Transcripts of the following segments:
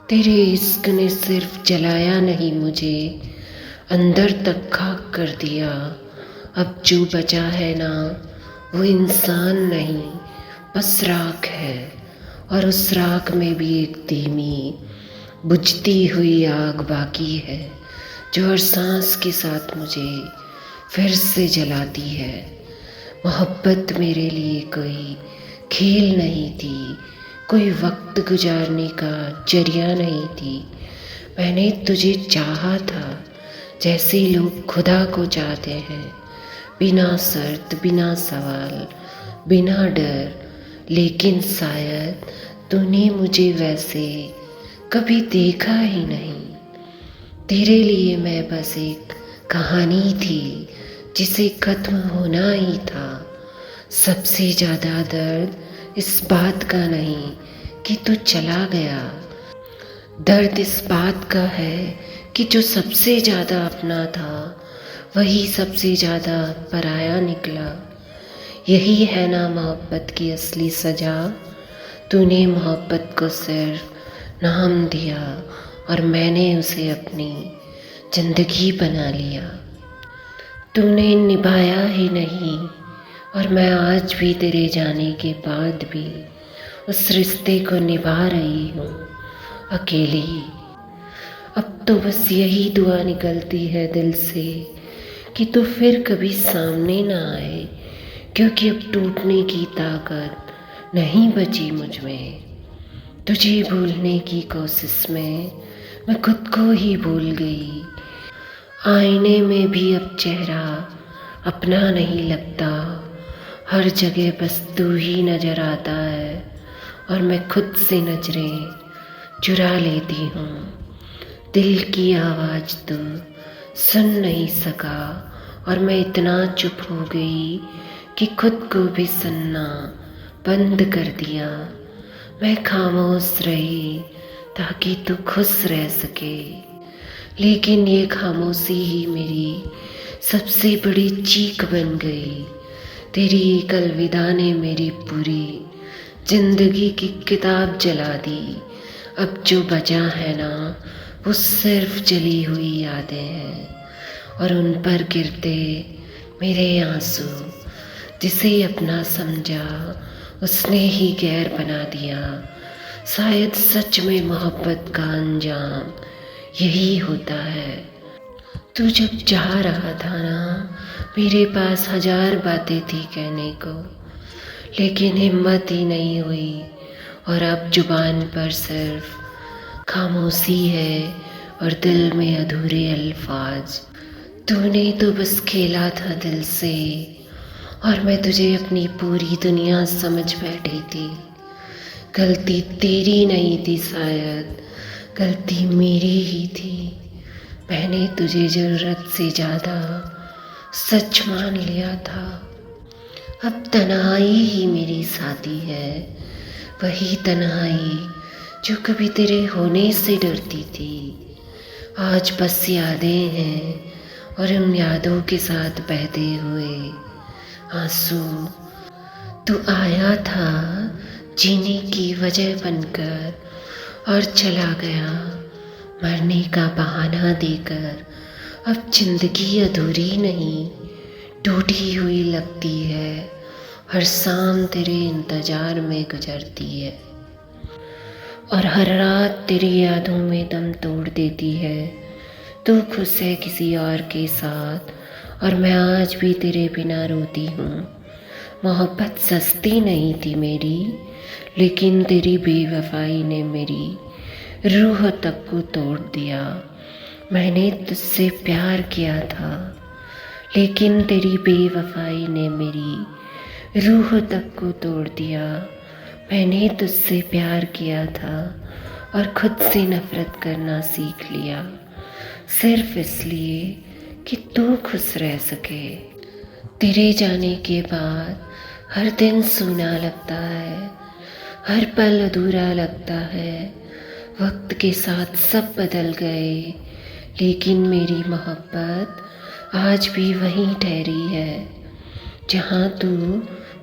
तेरे इश्क ने सिर्फ जलाया नहीं मुझे, अंदर तक खाक कर दिया। अब जो बचा है ना, वो इंसान नहीं, बस राख है। और उस राख में भी एक धीमी बुझती हुई आग बाकी है, जो हर सांस के साथ मुझे फिर से जलाती है। मोहब्बत मेरे लिए कोई खेल नहीं थी, कोई वक्त गुजारने का जरिया नहीं थी। मैंने तुझे चाहा था जैसे लोग खुदा को चाहते हैं, बिना शर्त, बिना सवाल, बिना डर। लेकिन शायद तूने मुझे वैसे कभी देखा ही नहीं। तेरे लिए मैं बस एक कहानी थी जिसे खत्म होना ही था। सबसे ज़्यादा दर्द इस बात का नहीं कि तू चला गया, दर्द इस बात का है कि जो सबसे ज़्यादा अपना था वही सबसे ज़्यादा पराया निकला। यही है ना मोहब्बत की असली सज़ा। तूने मोहब्बत को सिर्फ नाम दिया और मैंने उसे अपनी ज़िंदगी बना लिया। तूने निभाया ही नहीं, और मैं आज भी तेरे जाने के बाद भी उस रिश्ते को निभा रही हूँ अकेली। अब तो बस यही दुआ निकलती है दिल से कि तू फिर कभी सामने ना आए, क्योंकि अब टूटने की ताकत नहीं बची मुझ में। तुझे भूलने की कोशिश में मैं खुद को ही भूल गई। आईने में भी अब चेहरा अपना नहीं लगता, हर जगह बस तू ही नजर आता है और मैं खुद से नजरें चुरा लेती हूँ। दिल की आवाज़ तो सुन नहीं सका और मैं इतना चुप हो गई कि खुद को भी सुनना बंद कर दिया। मैं खामोश रही ताकि तू खुश रह सके, लेकिन ये खामोशी ही मेरी सबसे बड़ी चीख बन गई। तेरी एक अलविदा ने मेरी पूरी जिंदगी की किताब जला दी। अब जो बचा है ना, वो सिर्फ जली हुई यादें हैं और उन पर गिरते मेरे आंसू। जिसे अपना समझा उसने ही गैर बना दिया। शायद सच में मोहब्बत का अंजाम यही होता है। तू जब जा रहा था ना, मेरे पास हजार बातें थी कहने को, लेकिन हिम्मत ही नहीं हुई। और अब जुबान पर सिर्फ खामोशी है और दिल में अधूरे अल्फाज। तूने तो बस खेला था दिल से और मैं तुझे अपनी पूरी दुनिया समझ बैठी थी। गलती तेरी नहीं थी, शायद गलती मेरी ही थी। मैंने तुझे ज़रूरत से ज़्यादा सच मान लिया था। अब तन्हाई ही मेरी साथी है, वही तन्हाई जो कभी तेरे होने से डरती थी। आज बस यादें हैं और उन यादों के साथ बहते हुए आंसू। तू आया था जीने की वजह बनकर और चला गया मरने का बहाना देकर। अब जिंदगी अधूरी नहीं, टूटी हुई लगती है। हर शाम तेरे इंतजार में गुजरती है और हर रात तेरी यादों में दम तोड़ देती है। तू खुश है किसी और के साथ और मैं आज भी तेरे बिना रोती हूँ। मोहब्बत सस्ती नहीं थी मेरी, लेकिन तेरी बेवफाई ने मेरी रूह तक को तोड़ दिया। मैंने तुझसे प्यार किया था, लेकिन तेरी बेवफाई ने मेरी रूह तक को तोड़ दिया। मैंने तुझसे प्यार किया था और खुद से नफरत करना सीख लिया, सिर्फ इसलिए कि तू खुश रह सके। तेरे जाने के बाद हर दिन सूना लगता है, हर पल अधूरा लगता है। वक्त के साथ सब बदल गए, लेकिन मेरी मोहब्बत आज भी वहीं ठहरी है जहाँ तू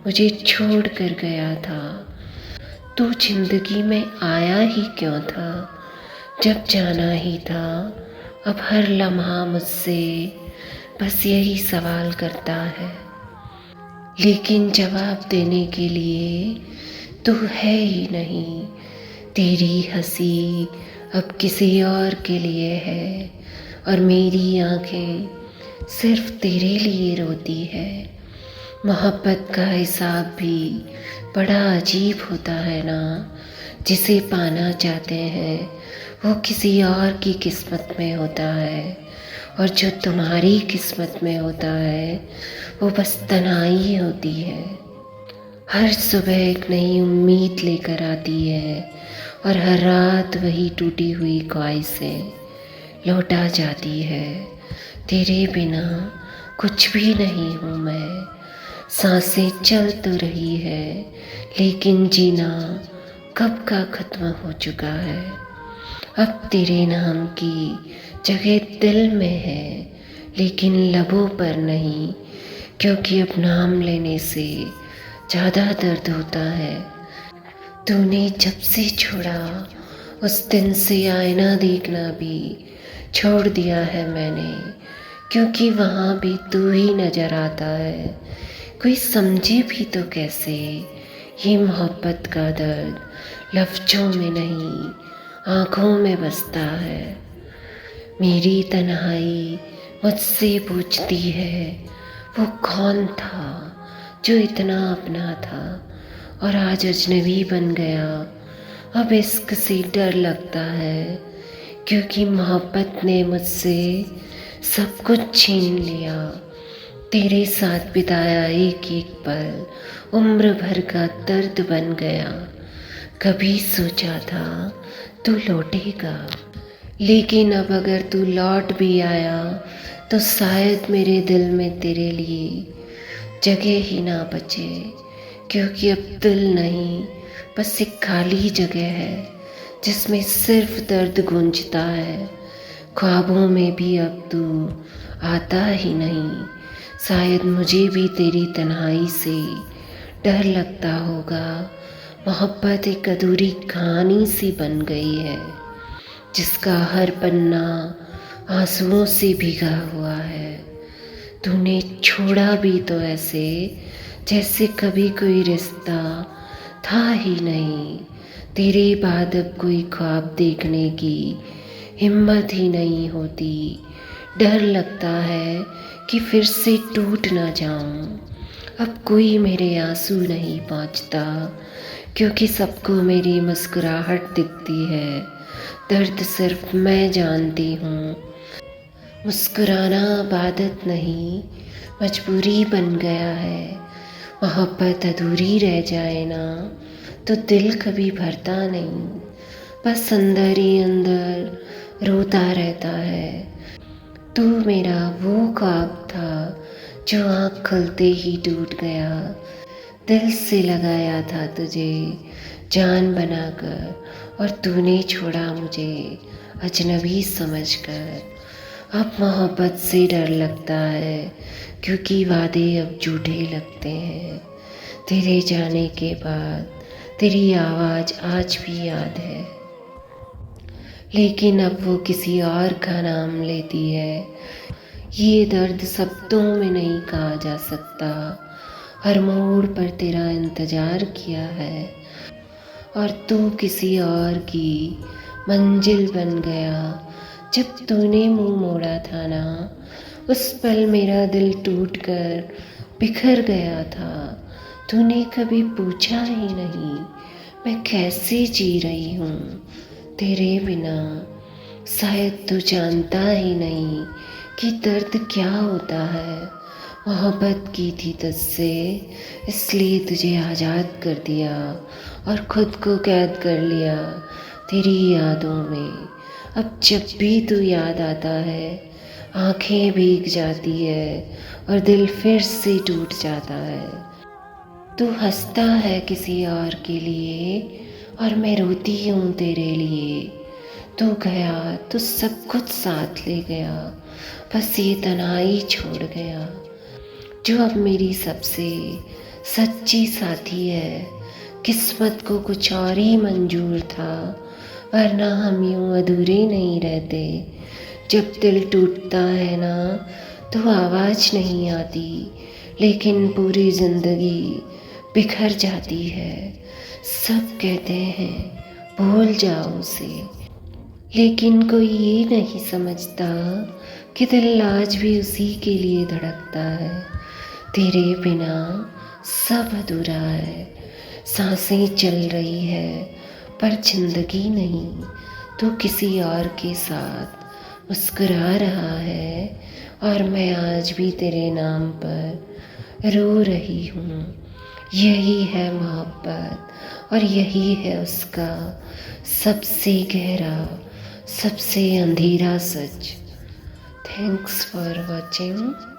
मुझे छोड़ कर गया था। तू जिंदगी में आया ही क्यों था? जब जाना ही था। अब हर लम्हा मुझसे बस यही सवाल करता है, लेकिन जवाब देने के लिए तू है ही नहीं। तेरी हंसी अब किसी और के लिए है और मेरी आंखें सिर्फ तेरे लिए रोती है। मोहब्बत का हिसाब भी बड़ा अजीब होता है ना। जिसे पाना चाहते हैं वो किसी और की किस्मत में होता है, और जो तुम्हारी किस्मत में होता है वो बस तन्हाई होती है। हर सुबह एक नई उम्मीद लेकर आती है और हर रात वही टूटी हुई ख्वाहिशें लौटा जाती है। तेरे बिना कुछ भी नहीं हूँ मैं। सांसें चल तो रही है, लेकिन जीना कब का खत्म हो चुका है। अब तेरे नाम की जगह दिल में है, लेकिन लबों पर नहीं, क्योंकि अब नाम लेने से ज़्यादा दर्द होता है। तूने जब से छोड़ा उस दिन से आईना देखना भी छोड़ दिया है मैंने, क्योंकि वहाँ भी तू ही नज़र आता है। कोई समझे भी तो कैसे ये मोहब्बत का दर्द लफ्ज़ों में नहीं आँखों में बसता है। मेरी तन्हाई मुझसे पूछती है वो कौन था जो इतना अपना था और आज अजनबी बन गया। अब इश्क से डर लगता है, क्योंकि मोहब्बत ने मुझसे सब कुछ छीन लिया। तेरे साथ बिताया एक एक पल उम्र भर का दर्द बन गया। कभी सोचा था तू लौटेगा, लेकिन अब अगर तू लौट भी आया तो शायद मेरे दिल में तेरे लिए जगह ही ना बचे, क्योंकि अब दिल नहीं बस एक खाली जगह है जिसमें सिर्फ दर्द गूंजता है। ख्वाबों में भी अब तू आता ही नहीं। शायद मुझे भी तेरी तन्हाई से डर लगता होगा। मोहब्बत एक अधूरी कहानी सी बन गई है, जिसका हर पन्ना आंसुओं से भीगा हुआ है। तूने छोड़ा भी तो ऐसे जैसे कभी कोई रिश्ता था ही नहीं। तेरे बाद अब कोई ख्वाब देखने की हिम्मत ही नहीं होती। डर लगता है कि फिर से टूट ना जाऊं। अब कोई मेरे आंसू नहीं पहुंचता, क्योंकि सबको मेरी मुस्कुराहट दिखती है। दर्द सिर्फ मैं जानती हूँ। मुस्कुराना आदत नहीं मजबूरी बन गया है। मोहब्बत अधूरी रह जाए ना तो दिल कभी भरता नहीं, बस अंदर ही अंदर रोता रहता है। तू मेरा वो ख्वाब था जो आँख खुलते ही टूट गया। दिल से लगाया था तुझे जान बनाकर, और तूने छोड़ा मुझे अजनबी समझकर। अब मोहब्बत से डर लगता है, क्योंकि वादे अब झूठे लगते हैं। तेरे जाने के बाद तेरी आवाज़ आज भी याद है, लेकिन अब वो किसी और का नाम लेती है। ये दर्द शब्दों में नहीं कहा जा सकता। हर मोड़ पर तेरा इंतज़ार किया है, और तू किसी और की मंजिल बन गया। जब तूने मुंह मोड़ा था ना, उस पल मेरा दिल टूटकर बिखर गया था। तूने कभी पूछा ही नहीं मैं कैसे जी रही हूँ तेरे बिना। शायद तू जानता ही नहीं कि दर्द क्या होता है। मोहब्बत की थी तुझसे, इसलिए तुझे आज़ाद कर दिया और ख़ुद को कैद कर लिया तेरी यादों में। अब जब भी तू याद आता है आँखें भीग जाती है और दिल फिर से टूट जाता है। तू हंसता है किसी और के लिए और मैं रोती हूँ तेरे लिए। तू गया तो सब कुछ साथ ले गया, बस ये तन्हाई छोड़ गया जो अब मेरी सबसे सच्ची साथी है। किस्मत को कुछ और ही मंजूर था, वरना हम यूं अधूरे नहीं रहते। जब दिल टूटता है ना तो आवाज़ नहीं आती, लेकिन पूरी ज़िंदगी बिखर जाती है। सब कहते हैं भूल जाओ उसे, लेकिन कोई ये नहीं समझता कि दिल आज भी उसी के लिए धड़कता है। तेरे बिना सब अधूरा है, सांसें चल रही है पर जिंदगी नहीं। तू किसी और के साथ मुस्कुरा रहा है और मैं आज भी तेरे नाम पर रो रही हूँ। यही है मोहब्बत और यही है उसका सबसे गहरा, सबसे अंधेरा सच। Thanks for watching.